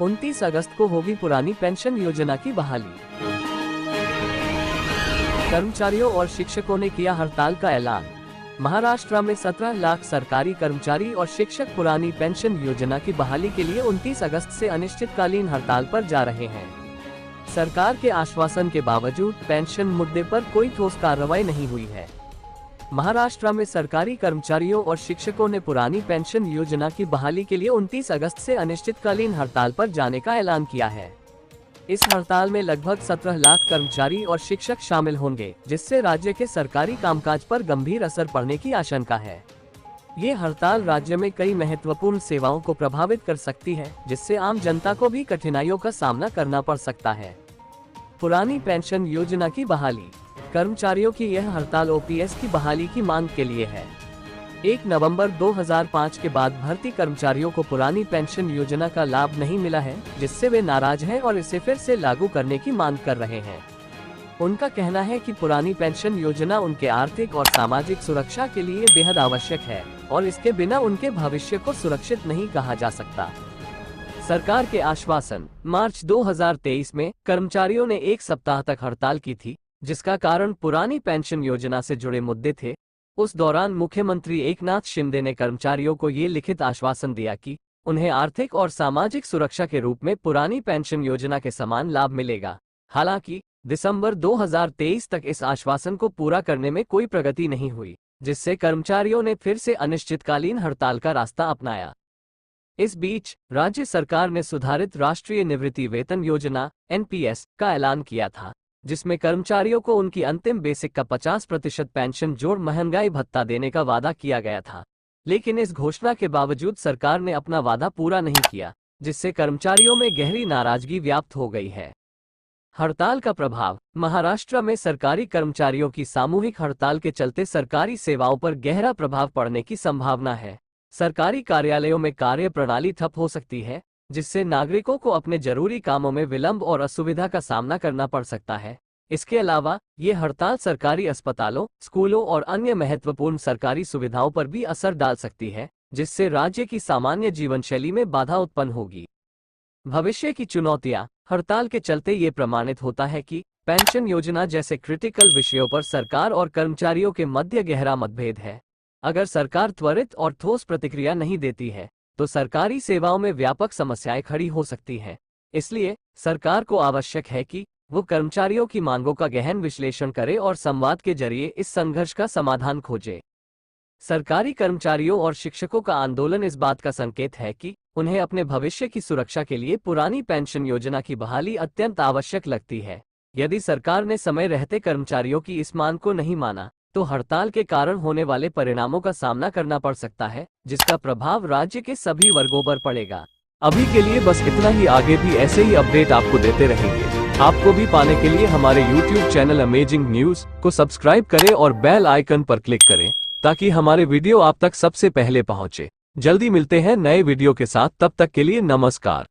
29 अगस्त को होगी पुरानी पेंशन योजना की बहाली। कर्मचारियों और शिक्षकों ने किया हड़ताल का ऐलान। महाराष्ट्र में 17 लाख सरकारी कर्मचारी और शिक्षक पुरानी पेंशन योजना की बहाली के लिए 29 अगस्त से अनिश्चितकालीन हड़ताल पर जा रहे हैं। सरकार के आश्वासन के बावजूद पेंशन मुद्दे पर कोई ठोस कार्रवाई नहीं हुई है। महाराष्ट्र में सरकारी कर्मचारियों और शिक्षकों ने पुरानी पेंशन योजना की बहाली के लिए 29 अगस्त से अनिश्चितकालीन हड़ताल पर जाने का ऐलान किया है। इस हड़ताल में लगभग 17 लाख कर्मचारी और शिक्षक शामिल होंगे, जिससे राज्य के सरकारी कामकाज पर गंभीर असर पड़ने की आशंका है। ये हड़ताल राज्य में कई महत्वपूर्ण सेवाओं को प्रभावित कर सकती है, जिससे आम जनता को भी कठिनाइयों का सामना करना पड़ सकता है। पुरानी पेंशन योजना की बहाली। कर्मचारियों की यह हड़ताल ओपीएस की बहाली की मांग के लिए है। 1 नवंबर 2005 के बाद भर्ती कर्मचारियों को पुरानी पेंशन योजना का लाभ नहीं मिला है, जिससे वे नाराज हैं और इसे फिर से लागू करने की मांग कर रहे हैं। उनका कहना है कि पुरानी पेंशन योजना उनके आर्थिक और सामाजिक सुरक्षा के लिए बेहद आवश्यक है और इसके बिना उनके भविष्य को सुरक्षित नहीं कहा जा सकता। सरकार के आश्वासन। मार्च 2023 में कर्मचारियों ने 1 सप्ताह तक हड़ताल की थी, जिसका कारण पुरानी पेंशन योजना से जुड़े मुद्दे थे। उस दौरान मुख्यमंत्री एकनाथ शिंदे ने कर्मचारियों को ये लिखित आश्वासन दिया कि उन्हें आर्थिक और सामाजिक सुरक्षा के रूप में पुरानी पेंशन योजना के समान लाभ मिलेगा। हालांकि दिसंबर 2023 तक इस आश्वासन को पूरा करने में कोई प्रगति नहीं हुई, जिससे कर्मचारियों ने फिर से अनिश्चितकालीन हड़ताल का रास्ता अपनाया। इस बीच राज्य सरकार ने सुधारित राष्ट्रीय निवृत्ति वेतन योजना (एनपीएस) का ऐलान किया था, जिसमें कर्मचारियों को उनकी अंतिम बेसिक का 50% पेंशन जोड़ महंगाई भत्ता देने का वादा किया गया था। लेकिन इस घोषणा के बावजूद सरकार ने अपना वादा पूरा नहीं किया, जिससे कर्मचारियों में गहरी नाराजगी व्याप्त हो गई है। हड़ताल का प्रभाव। महाराष्ट्र में सरकारी कर्मचारियों की सामूहिक हड़ताल के चलते सरकारी सेवाओं पर गहरा प्रभाव पड़ने की संभावना है। सरकारी कार्यालयों में कार्य प्रणाली ठप हो सकती है, जिससे नागरिकों को अपने जरूरी कामों में विलंब और असुविधा का सामना करना पड़ सकता है। इसके अलावा ये हड़ताल सरकारी अस्पतालों, स्कूलों और अन्य महत्वपूर्ण सरकारी सुविधाओं पर भी असर डाल सकती है, जिससे राज्य की सामान्य जीवन शैली में बाधा उत्पन्न होगी। भविष्य की चुनौतियां। हड़ताल के चलते ये प्रमाणित होता है कि पेंशन योजना जैसे क्रिटिकल विषयों पर सरकार और कर्मचारियों के मध्य गहरा मतभेद है। अगर सरकार त्वरित और ठोस प्रतिक्रिया नहीं देती है, तो सरकारी सेवाओं में व्यापक समस्याएं खड़ी हो सकती हैं। इसलिए सरकार को आवश्यक है कि वो कर्मचारियों की मांगों का गहन विश्लेषण करे और संवाद के जरिए इस संघर्ष का समाधान खोजे। सरकारी कर्मचारियों और शिक्षकों का आंदोलन इस बात का संकेत है कि उन्हें अपने भविष्य की सुरक्षा के लिए पुरानी पेंशन योजना की बहाली अत्यंत आवश्यक लगती है। यदि सरकार ने समय रहते कर्मचारियों की इस मांग को नहीं माना, तो हड़ताल के कारण होने वाले परिणामों का सामना करना पड़ सकता है, जिसका प्रभाव राज्य के सभी वर्गों पर पड़ेगा। अभी के लिए बस इतना ही। आगे भी ऐसे ही अपडेट आपको देते रहेंगे। आपको भी पाने के लिए हमारे YouTube चैनल अमेजिंग न्यूज को सब्सक्राइब करें और बेल आइकन पर क्लिक करें, ताकि हमारे वीडियो आप तक सबसे पहले पहुंचे। जल्दी मिलते हैं नए वीडियो के साथ, तब तक के लिए नमस्कार।